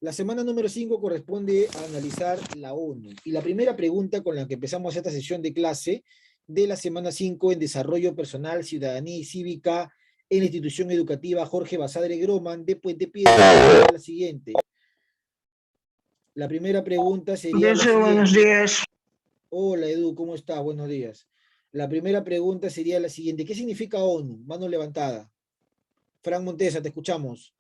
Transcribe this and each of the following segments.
La semana número 5 corresponde a analizar la ONU. Y la primera pregunta con la que empezamos esta sesión de clase de la semana 5 en Desarrollo Personal, Ciudadanía y Cívica en la institución educativa Jorge Basadre Groman de Puente Piedra es la siguiente. La primera pregunta sería la siguiente. Buenos días. Hola Edu, ¿cómo estás? Buenos días. La primera pregunta sería la siguiente. ¿Qué significa ONU? Mano levantada. Fran Montesa, te escuchamos.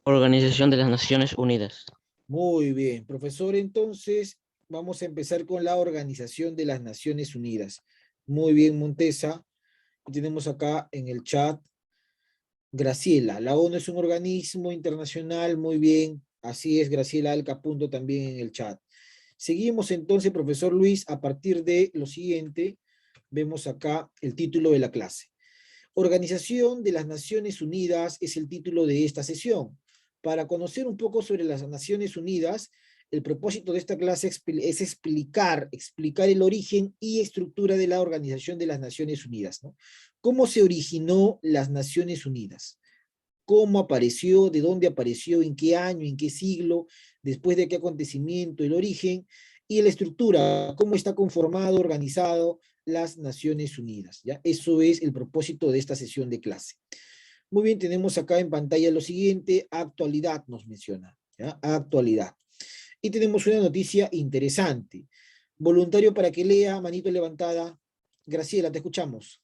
Organización de las Naciones Unidas. Muy bien, profesor, entonces vamos a empezar con la Organización de las Naciones Unidas. Muy bien, Montesa. Y tenemos acá en el chat Graciela. La ONU es un organismo internacional, muy bien. Así es, Graciela Alca, punto también en el chat. Seguimos entonces, profesor Luis, a partir de lo siguiente, vemos acá el título de la clase. Organización de las Naciones Unidas es el título de esta sesión. Para conocer un poco sobre las Naciones Unidas, el propósito de esta clase es explicar el origen y estructura de la Organización de las Naciones Unidas, ¿no? ¿Cómo se originó las Naciones Unidas? ¿Cómo apareció? ¿De dónde apareció? ¿En qué año? ¿En qué siglo? ¿Después de qué acontecimiento? El origen y la estructura, cómo está conformado, organizado las Naciones Unidas, ¿ya? Eso es el propósito de esta sesión de clase. Muy bien, tenemos acá en pantalla lo siguiente, actualidad nos menciona, ¿ya? Actualidad. Y tenemos una noticia interesante. Voluntario para que lea, manito levantada. Graciela, te escuchamos.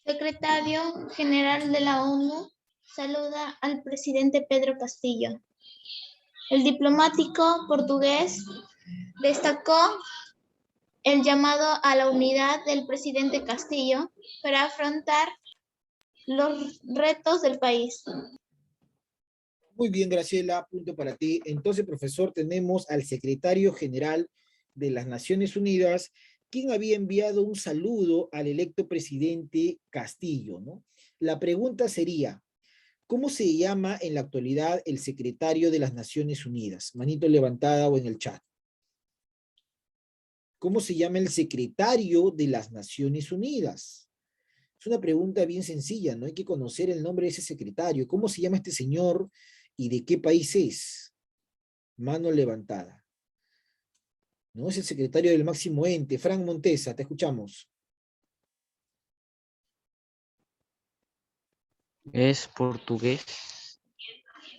Secretario General de la ONU saluda al presidente Pedro Castillo. El diplomático portugués destacó el llamado a la unidad del presidente Castillo para afrontar los retos del país. Muy bien, Graciela, punto para ti. Entonces, profesor, tenemos al secretario general de las Naciones Unidas, quien había enviado un saludo al electo presidente Castillo, ¿no? La pregunta sería, ¿cómo se llama en la actualidad el secretario de las Naciones Unidas? Manito levantada o en el chat. ¿Cómo se llama el secretario de las Naciones Unidas? Es una pregunta bien sencilla, ¿no? Hay que conocer el nombre de ese secretario. ¿Cómo se llama este señor y de qué país es? Mano levantada. ¿No? Es el secretario del máximo ente. Frank Montesa, te escuchamos. Es portugués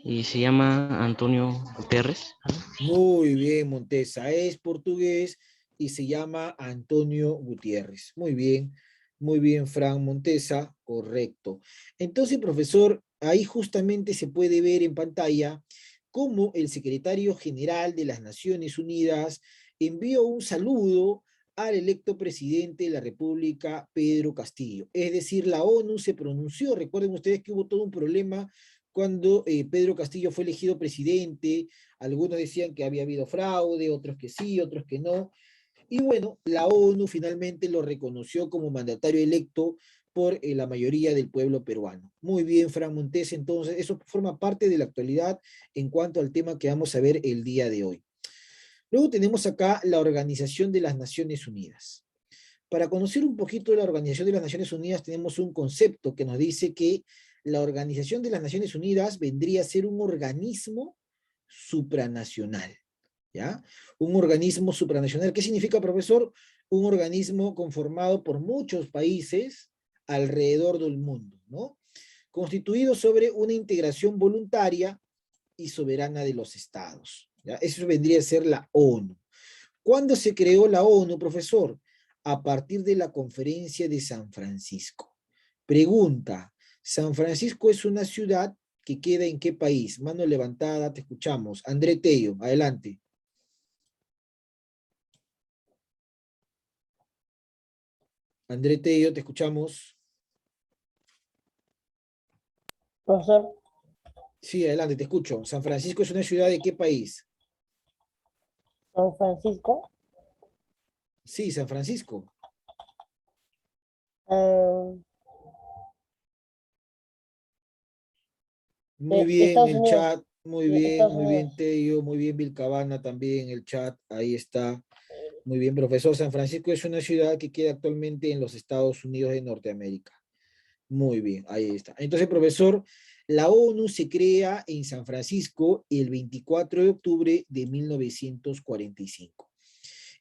y se llama Antonio Guterres. Muy bien, Montesa. Es portugués y se llama Antonio Gutiérrez. Muy bien, Frank Montesa. Correcto. Entonces, profesor, ahí justamente se puede ver en pantalla cómo el secretario general de las Naciones Unidas envió un saludo al electo presidente de la República, Pedro Castillo. Es decir, la ONU se pronunció. Recuerden ustedes que hubo todo un problema cuando Pedro Castillo fue elegido presidente. Algunos decían que había habido fraude, otros que sí, otros que no. Y bueno, la ONU finalmente lo reconoció como mandatario electo por la mayoría del pueblo peruano. Muy bien, Fran Montes, entonces eso forma parte de la actualidad en cuanto al tema que vamos a ver el día de hoy. Luego tenemos acá la Organización de las Naciones Unidas. Para conocer un poquito de la Organización de las Naciones Unidas tenemos un concepto que nos dice que la Organización de las Naciones Unidas vendría a ser un organismo supranacional, ¿ya? Un organismo supranacional. ¿Qué significa, profesor? Un organismo conformado por muchos países alrededor del mundo, ¿no? Constituido sobre una integración voluntaria y soberana de los estados, ¿ya? Eso vendría a ser la ONU. ¿Cuándo se creó la ONU, profesor? A partir de la Conferencia de San Francisco. Pregunta, ¿San Francisco es una ciudad que queda en qué país? Mano levantada, te escuchamos. André Tello, adelante. André Tello, te escuchamos. Profesor, Sí, adelante, te escucho. ¿San Francisco es una ciudad de qué país? San Francisco. Sí, San Francisco. Muy bien, Estados el Unidos. chat. Estados Muy bien, Unidos. Tello. Muy bien, Vilcabana también, el chat. Ahí está. Muy bien, profesor. San Francisco es una ciudad que queda actualmente en los Estados Unidos de Norteamérica. Muy bien, ahí está. Entonces, profesor, la ONU se crea en San Francisco el 24 de octubre de 1945.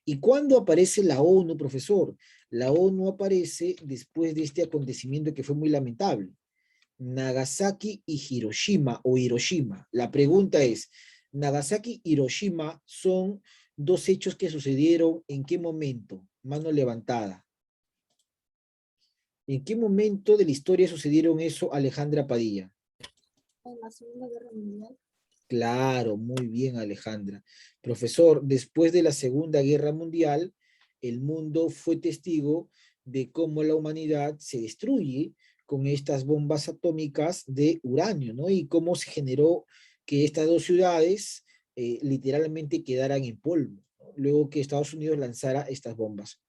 ¿Y cuándo aparece la ONU, profesor? La ONU aparece después de este acontecimiento que fue muy lamentable. Nagasaki y Hiroshima o Hiroshima. La pregunta es, ¿Nagasaki y Hiroshima son dos hechos que sucedieron en qué momento? Mano levantada. ¿En qué momento de la historia sucedieron eso, Alejandra Padilla? En la Segunda Guerra Mundial. Claro, muy bien, Alejandra. Profesor, después de la Segunda Guerra Mundial, el mundo fue testigo de cómo la humanidad se destruye con estas bombas atómicas de uranio, ¿no? Y cómo se generó que estas dos ciudades literalmente quedaran en polvo, ¿no? Luego que Estados Unidos lanzara estas bombas.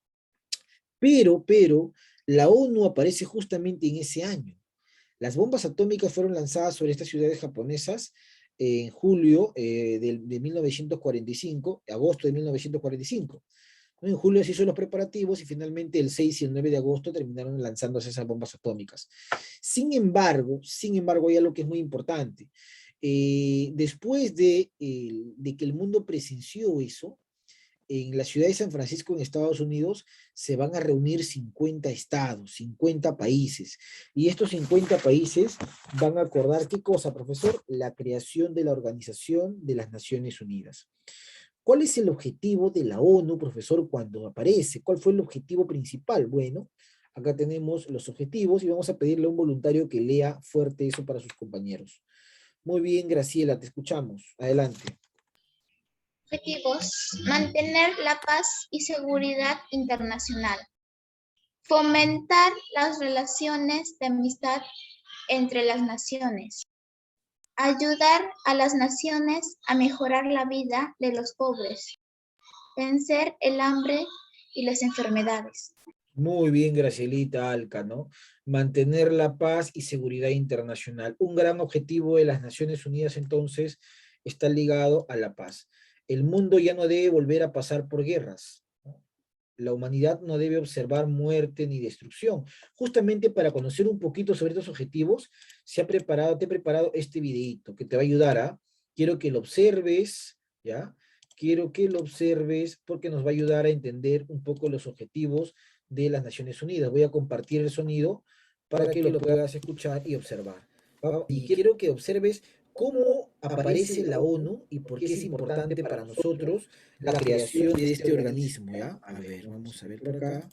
Pero, la ONU aparece justamente en ese año. Las bombas atómicas fueron lanzadas sobre estas ciudades japonesas en julio de 1945, agosto de 1945. ¿No? En julio se hizo los preparativos y finalmente el 6 y el 9 de agosto terminaron lanzándose esas bombas atómicas. Sin embargo, hay algo que es muy importante. Después de que el mundo presenció eso, en la ciudad de San Francisco, en Estados Unidos, se van a reunir 50 estados, 50 países. Y estos 50 países van a acordar, ¿qué cosa, profesor? La creación de la Organización de las Naciones Unidas. ¿Cuál es el objetivo de la ONU, profesor, cuando aparece? ¿Cuál fue el objetivo principal? Bueno, acá tenemos los objetivos y vamos a pedirle a un voluntario que lea fuerte eso para sus compañeros. Muy bien, Graciela, te escuchamos. Adelante. Objetivos: mantener la paz y seguridad internacional, fomentar las relaciones de amistad entre las naciones, ayudar a las naciones a mejorar la vida de los pobres, vencer el hambre y las enfermedades. Muy bien, Gracielita Alca, ¿no? Mantener la paz y seguridad internacional. Un gran objetivo de las Naciones Unidas, entonces, está ligado a la paz. El mundo ya no debe volver a pasar por guerras, ¿no? La humanidad no debe observar muerte ni destrucción. Justamente para conocer un poquito sobre estos objetivos, te he preparado este videito que te va a ayudar a, quiero que lo observes, ¿ya? Quiero que lo observes porque nos va a ayudar a entender un poco los objetivos de las Naciones Unidas. Voy a compartir el sonido para que lo puedas escuchar y observar. Y quiero que observes cómo aparece la ONU y por qué es importante para nosotros la creación de este organismo, ¿ya? A ver, vamos a ver por acá.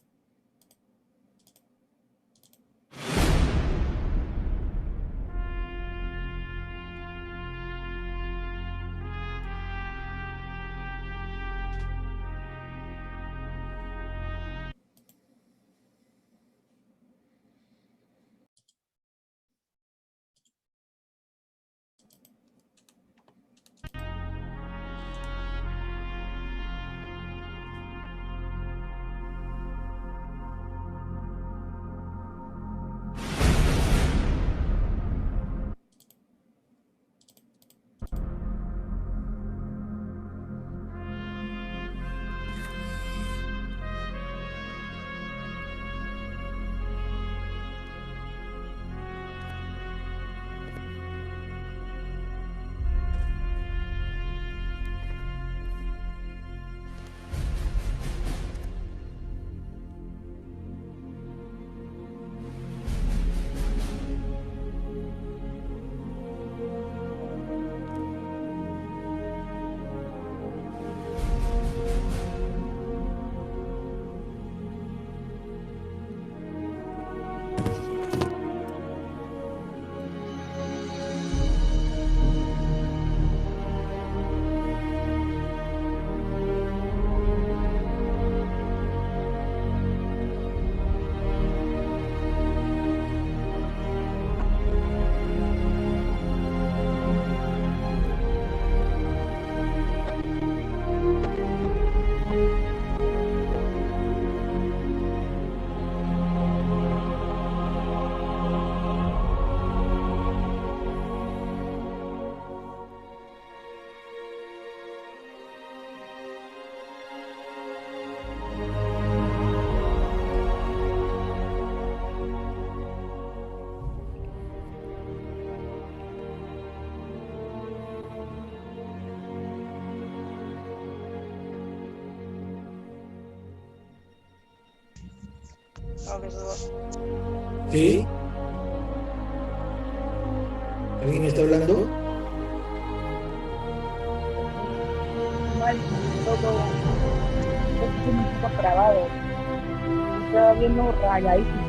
profesor. ¿Sí? ¿Alguien está hablando? Mal, todo es un poco trabado. Estaba viendo rayadísimo.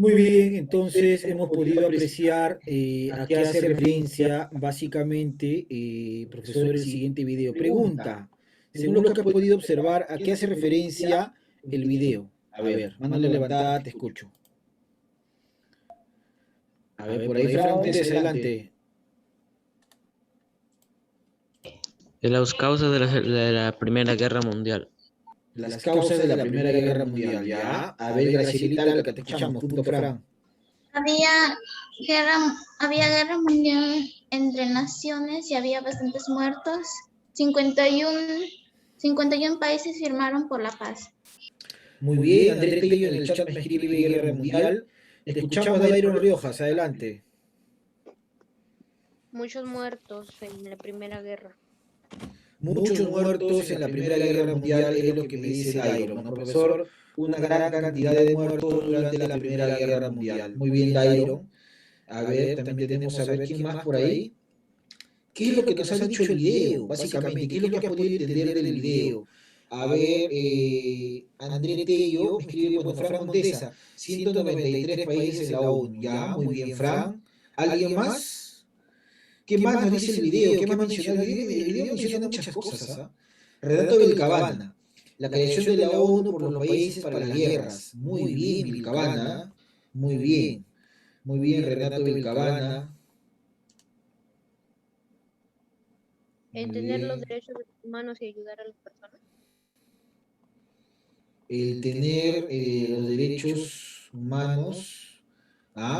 Muy bien, entonces hemos podido apreciar a qué hace referencia básicamente, profesor, el siguiente video. Pregunta, según lo que has podido observar, ¿a qué hace referencia el video? A ver, mano levantada, te escucho. A ver, por ahí, Fran, adelante. De las causas de la Primera Guerra Mundial. Las causas de la Primera Guerra Mundial, ¿ya? A ver, Gracielita, lo que te escuchamos, punto, Fran. Había guerra mundial entre naciones y había bastantes muertos. 51 países firmaron por la paz. Muy bien, Andrés Tello en el chat me escribe Guerra Mundial. Escuchamos a Dairon Riojas, adelante. Muchos muertos en la Primera Guerra. Muchos muertos en la Primera Guerra Mundial es lo que me dice Dairon, ¿no, profesor? Una gran cantidad de muertos durante la Primera Guerra Mundial. Muy bien, Dairon. A ver, también tenemos a ver quién más por ahí. ¿Qué es lo que nos ha dicho el video, básicamente? ¿Qué es lo que has podido entender del video? A ver, Andrés Tello me escribe, bueno, Fran Montesa, 193 países en la ONU. Ya, muy bien, Fran. ¿Alguien más? ¿Qué más nos dice el video? ¿Qué más menciona el video? El video menciona muchas cosas, ¿ah? Renato Vilcabana. La creación de la ONU por los países para las guerras. Muy bien, Vilcabana. Muy bien. Muy bien, Renato Vilcabana. Entender los Bien. derechos humanos y ayudar a las personas. El tener los derechos humanos.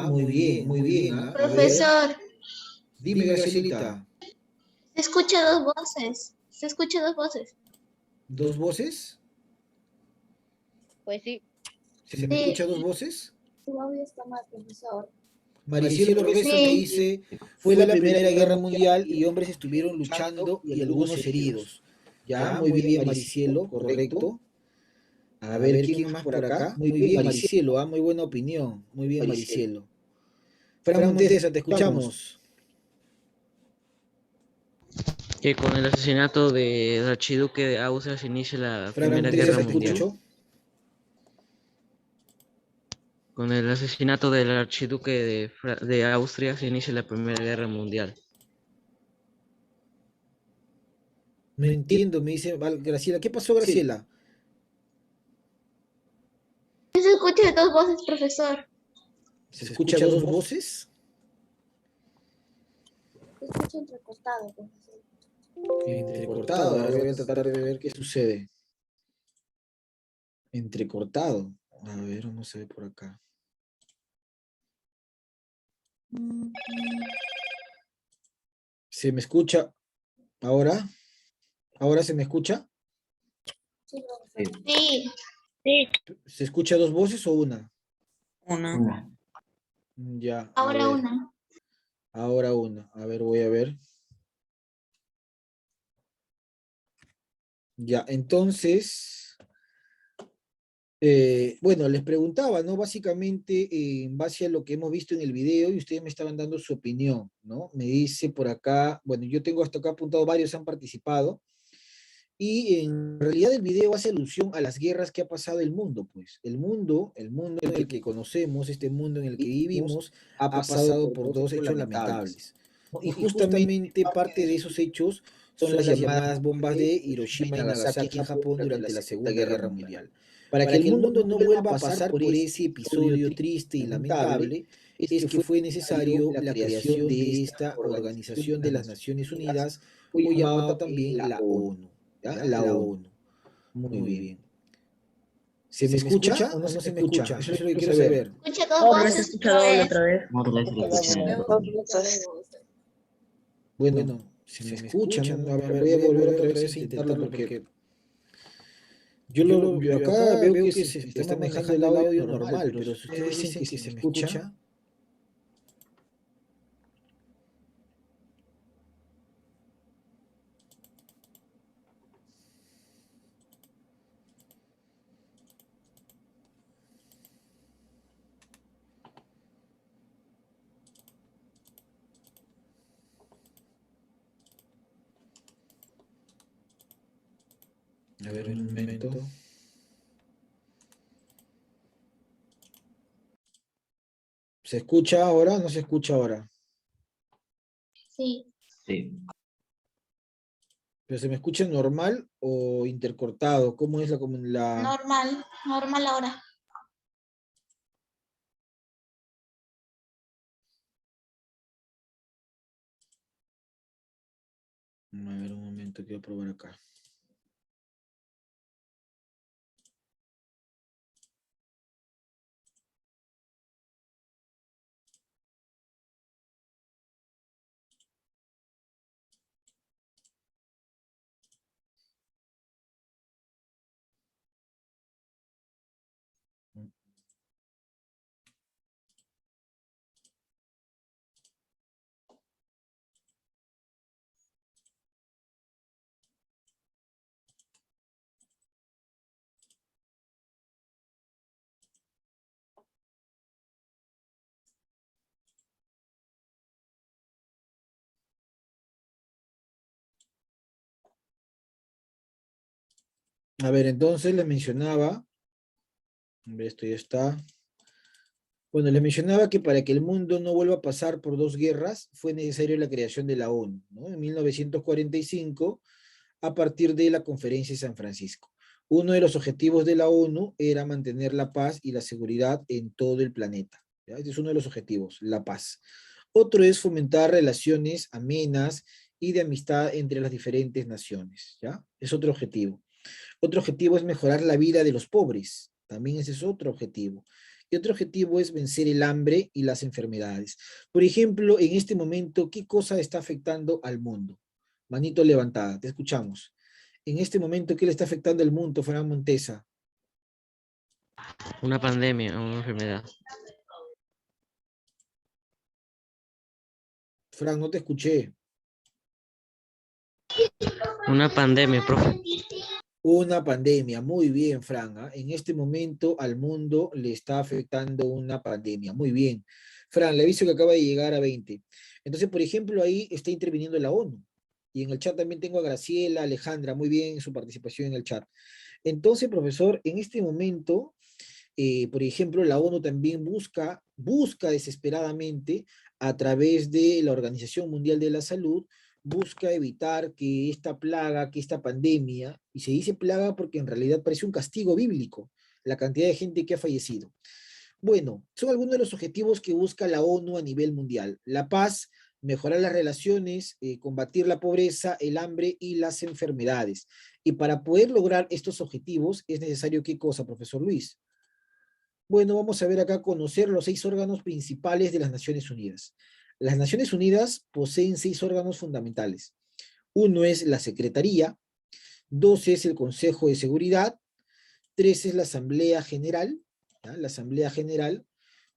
Muy bien, muy bien. A ver, Profesor, dime, Gracielita. se escucha dos voces. Se escucha dos voces. ¿Dos voces? Pues sí. ¿Se me Sí. escucha dos voces? Su audio está mal, profesor. Maricielo Orbeso Sí. me dice, fue la Primera Guerra Mundial y hombres estuvieron luchando y algunos heridos. Ya, muy bien, Maricielo, correcto. A ver, ¿quién más por acá? Muy bien, Maricielo, muy buena opinión. Muy bien, Maricielo. Fran Montesa, te escuchamos. Que con el asesinato del archiduque de Austria se inicia la Fran Primera Montesa, Guerra te Mundial. escucho. Con el asesinato del archiduque de Austria se inicia la Primera Guerra Mundial. No entiendo, me dice Graciela. ¿Qué pasó, Graciela? Se escucha dos voces, profesor. ¿Se escucha dos voces? Se escucha entrecortado, profesor. Entrecortado. Ahora voy a tratar de ver qué sucede. Entrecortado. A ver, vamos a ver por acá. ¿Se me escucha ahora? ¿Ahora se me escucha? Sí, profesor. Sí. ¿Se escucha dos voces o una? Una. Ya, a Ahora ver. una. Ahora una. A ver, voy a ver. Ya, entonces, bueno, les preguntaba, ¿no? Básicamente, en base a lo que hemos visto en el video, y ustedes me estaban dando su opinión, ¿no? Me dice por acá, bueno, yo tengo hasta acá apuntado, varios han participado, y en realidad el video hace alusión a las guerras que ha pasado el mundo, pues. El mundo en el que conocemos, este mundo en el que vivimos, ha pasado por dos hechos lamentables, ¿no? Y justamente parte de esos hechos son las llamadas bombas de Hiroshima y Nagasaki en Japón durante la Segunda Guerra Mundial. Para que el mundo no vuelva a pasar por ese episodio triste y lamentable, es que fue necesario la creación de esta Organización de las Naciones Unidas, o llamada también la ONU. ¿Ya? La ONU. Muy bien. ¿Se me escucha o no se me escucha? Eso es lo que quiero saber. Escucha dos Doble, se voces escucha otra doble vez. otra vez. Bueno, se me escucha, ¿no? A ver, voy a volver otra vez a intentarlo porque yo acá veo que se está manejando el audio normal, pero si ustedes dicen que se me escucha. A ver, un momento. ¿Se escucha ahora o no se escucha ahora? Sí. Sí. ¿Pero se me escucha normal o intercortado? ¿Cómo es la... Normal. Normal ahora. A ver, un momento, quiero probar acá. A ver, entonces les mencionaba, esto ya está. Bueno, les mencionaba que para que el mundo no vuelva a pasar por dos guerras, fue necesaria la creación de la ONU, ¿no? En 1945, a partir de la Conferencia de San Francisco. Uno de los objetivos de la ONU era mantener la paz y la seguridad en todo el planeta. ¿Ya? Este es uno de los objetivos, la paz. Otro es fomentar relaciones amenas y de amistad entre las diferentes naciones. ¿Ya? Es otro objetivo. Otro objetivo es mejorar la vida de los pobres. También ese es otro objetivo. Y otro objetivo es vencer el hambre y las enfermedades. Por ejemplo, en este momento, ¿qué cosa está afectando al mundo? Manito levantada, te escuchamos. En este momento, ¿qué le está afectando al mundo, Fran Montesa? Una pandemia, una enfermedad. Fran, no te escuché. Una pandemia, profe. Una pandemia, muy bien, Fran. ¿Ah? En este momento al mundo le está afectando una pandemia, muy bien. Fran, le aviso que acaba de llegar a 20. Entonces, por ejemplo, ahí está interviniendo la ONU. Y en el chat también tengo a Graciela, Alejandra, muy bien su participación en el chat. Entonces, profesor, en este momento, por ejemplo, la ONU también busca desesperadamente a través de la Organización Mundial de la Salud, busca evitar que esta plaga, que esta pandemia, y se dice plaga porque en realidad parece un castigo bíblico, la cantidad de gente que ha fallecido. Bueno, son algunos de los objetivos que busca la ONU a nivel mundial. La paz, mejorar las relaciones, combatir la pobreza, el hambre y las enfermedades. Y para poder lograr estos objetivos es necesario, ¿qué cosa, profesor Luis? Bueno, vamos a ver acá, conocer los 6 órganos principales de las Naciones Unidas. Las Naciones Unidas poseen 6 órganos fundamentales. Uno es la Secretaría, 2 es el Consejo de Seguridad, 3 es la Asamblea General, ¿ya? La Asamblea General,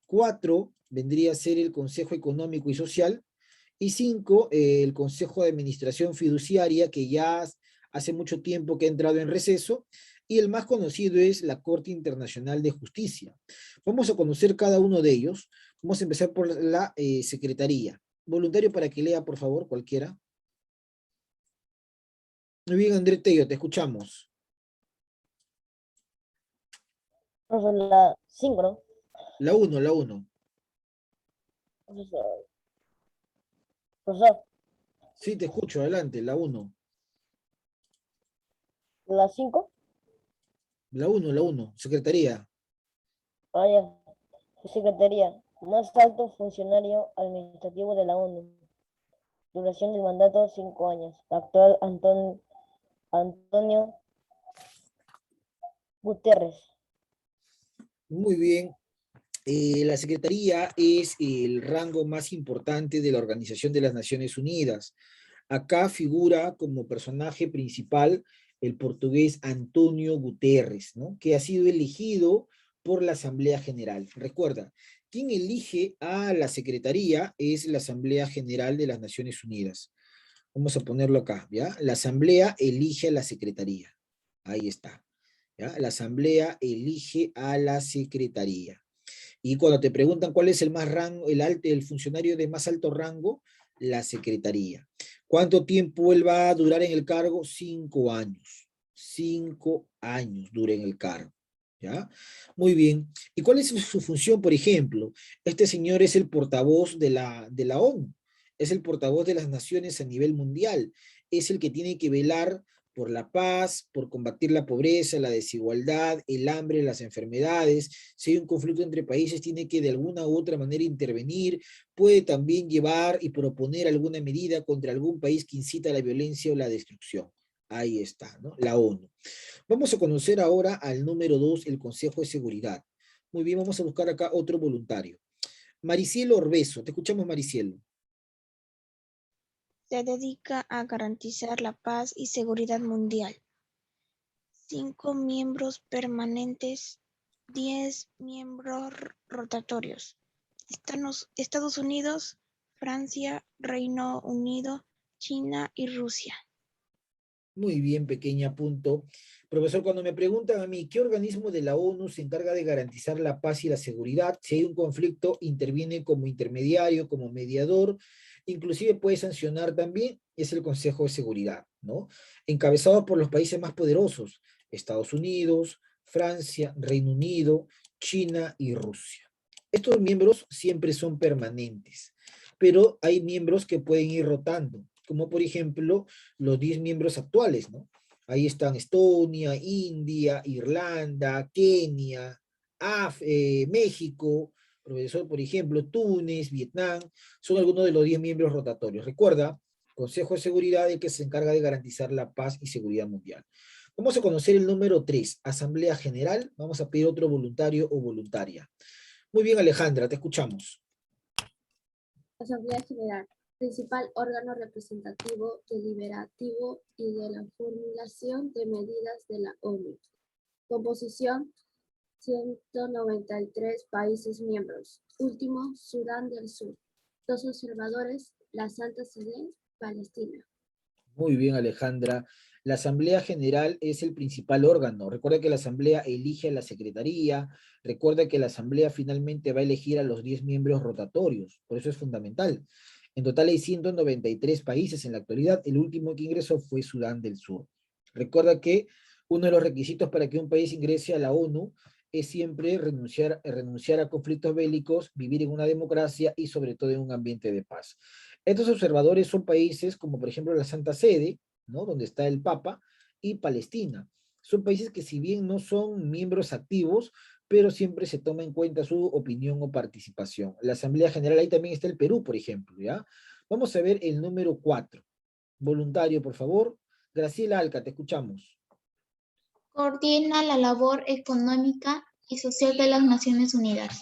4 vendría a ser el Consejo Económico y Social, y 5 el Consejo de Administración Fiduciaria, que ya hace mucho tiempo que ha entrado en receso, y el más conocido es la Corte Internacional de Justicia. Vamos a conocer cada uno de ellos. Vamos a empezar por la Secretaría. Voluntario para que lea, por favor, cualquiera. Muy bien, André Tello, te escuchamos. Profesor, la 5, ¿no? La 1, la 1. Profesor, Sí, te escucho, adelante, la 1. la 5. La 1, la 1, Secretaría. Ah, ya. Secretaría, más alto funcionario administrativo de la ONU. Duración del mandato, 5 años. Actual Antonio Guterres. Muy bien. La Secretaría es el rango más importante de la Organización de las Naciones Unidas. Acá figura como personaje principal el portugués Antonio Guterres, ¿no? Que ha sido elegido por la Asamblea General. Recuerda, quien elige a la Secretaría es la Asamblea General de las Naciones Unidas. Vamos a ponerlo acá, ¿ya? La Asamblea elige a la Secretaría. Ahí está, ¿ya? La Asamblea elige a la Secretaría. Y cuando te preguntan cuál es el más rango, el funcionario de más alto rango, la Secretaría. ¿Cuánto tiempo él va a durar en el cargo? 5 años. 5 años dura en el cargo. ¿Ya? Muy bien. ¿Y cuál es su función, por ejemplo? Este señor es el portavoz de la ONU. Es el portavoz de las naciones a nivel mundial. Es el que tiene que velar por la paz, por combatir la pobreza, la desigualdad, el hambre, las enfermedades. Si hay un conflicto entre países, tiene que de alguna u otra manera intervenir. Puede también llevar y proponer alguna medida contra algún país que incita a la violencia o la destrucción. Ahí está, ¿no? La ONU. Vamos a conocer ahora al número 2, el Consejo de Seguridad. Muy bien, vamos a buscar acá otro voluntario. Maricielo Orbeso, te escuchamos, Maricielo. Se dedica a garantizar la paz y seguridad mundial. 5 miembros permanentes, 10 miembros rotatorios. Estados Unidos, Francia, Reino Unido, China y Rusia. Muy bien, pequeña punto. Profesor, cuando me preguntan a mí, ¿qué organismo de la ONU se encarga de garantizar la paz y la seguridad? Si hay un conflicto, interviene como intermediario, como mediador, inclusive puede sancionar también, es el Consejo de Seguridad, ¿no? Encabezado por los países más poderosos, Estados Unidos, Francia, Reino Unido, China y Rusia. Estos miembros siempre son permanentes, pero hay miembros que pueden ir rotando, como por ejemplo los 10 miembros actuales, ¿no? Ahí están Estonia, India, Irlanda, Kenia, México, profesor, por ejemplo, Túnez, Vietnam, son algunos de los 10 miembros rotatorios. Recuerda, Consejo de Seguridad es el que se encarga de garantizar la paz y seguridad mundial. Vamos a conocer el número 3, Asamblea General. Vamos a pedir otro voluntario o voluntaria. Muy bien, Alejandra, te escuchamos. Asamblea General, principal órgano representativo, deliberativo y de la formulación de medidas de la ONU. Composición, 193 países miembros. Último, Sudán del Sur. 2 observadores, la Santa Sede, Palestina. Muy bien, Alejandra. La Asamblea General es el principal órgano. Recuerda que la Asamblea elige a la Secretaría. Recuerda que la Asamblea finalmente va a elegir a los 10 miembros rotatorios. Por eso es fundamental. En total hay 193 países en la actualidad. El último que ingresó fue Sudán del Sur. Recuerda que uno de los requisitos para que un país ingrese a la ONU es siempre renunciar a conflictos bélicos, vivir en una democracia y sobre todo en un ambiente de paz. Estos observadores son países como por ejemplo la Santa Sede, ¿no? Donde está el Papa, y Palestina. Son países que si bien no son miembros activos, pero siempre se toma en cuenta su opinión o participación. La Asamblea General, ahí también está el Perú, por ejemplo, ¿ya? Vamos a ver el número 4. Voluntario, por favor. Graciela Alca, te escuchamos. Coordina la labor económica y social de las Naciones Unidas.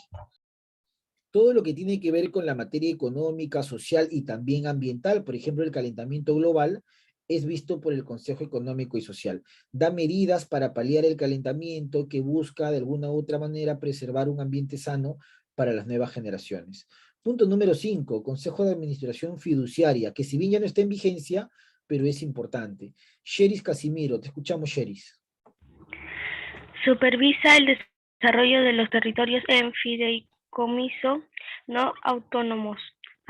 Todo lo que tiene que ver con la materia económica, social y también ambiental, por ejemplo, el calentamiento global, es visto por el Consejo Económico y Social. Da medidas para paliar el calentamiento que busca de alguna u otra manera preservar un ambiente sano para las nuevas generaciones. Punto número 5, Consejo de Administración Fiduciaria, que si bien ya no está en vigencia, pero es importante. Sheris Casimiro, te escuchamos, Sheris. Supervisa el desarrollo de los territorios en fideicomiso no autónomos.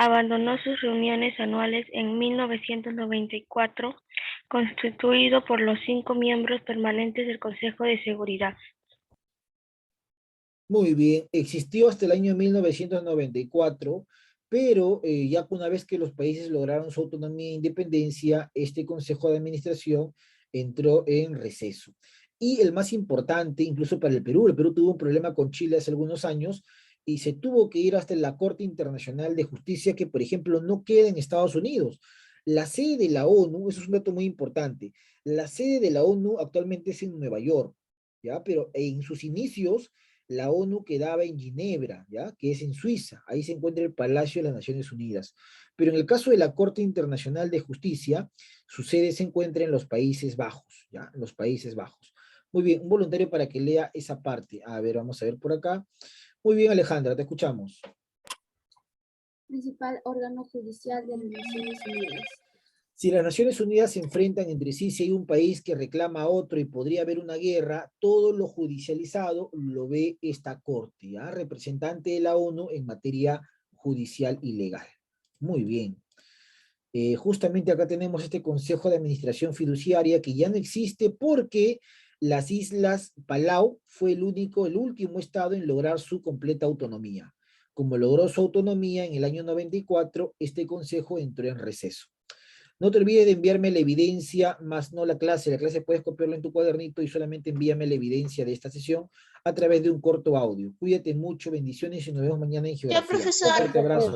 Abandonó sus reuniones anuales en 1994, constituido por los 5 miembros permanentes del Consejo de Seguridad. Muy bien, existió hasta el año 1994, pero ya una vez que los países lograron su autonomía e independencia, este Consejo de Administración entró en receso. Y el más importante, incluso para el Perú tuvo un problema con Chile hace algunos años, y se tuvo que ir hasta la Corte Internacional de Justicia, que por ejemplo no queda en Estados Unidos. La sede de la ONU, eso es un dato muy importante, la sede de la ONU actualmente es en Nueva York, ¿ya? Pero en sus inicios, la ONU quedaba en Ginebra, ¿ya? Que es en Suiza, ahí se encuentra el Palacio de las Naciones Unidas. Pero en el caso de la Corte Internacional de Justicia, su sede se encuentra en los Países Bajos, ¿ya? En los Países Bajos. Muy bien, un voluntario para que lea esa parte. A ver, vamos a ver por acá. Muy bien, Alejandra, te escuchamos. Principal órgano judicial de las Naciones Unidas. Si las Naciones Unidas se enfrentan entre sí, si hay un país que reclama a otro y podría haber una guerra, todo lo judicializado lo ve esta corte, ¿ya? Representante de la ONU en materia judicial y legal. Muy bien. Justamente acá tenemos este Consejo de Administración Fiduciaria que ya no existe porque las Islas Palau fue el último estado en lograr su completa autonomía. Como logró su autonomía en el año 94, este consejo entró en receso. No te olvides de enviarme la evidencia, más no la clase. La clase puedes copiarlo en tu cuadernito y solamente envíame la evidencia de esta sesión a través de un corto audio. Cuídate mucho, bendiciones y nos vemos mañana en Geografía. profesor. Un fuerte abrazo.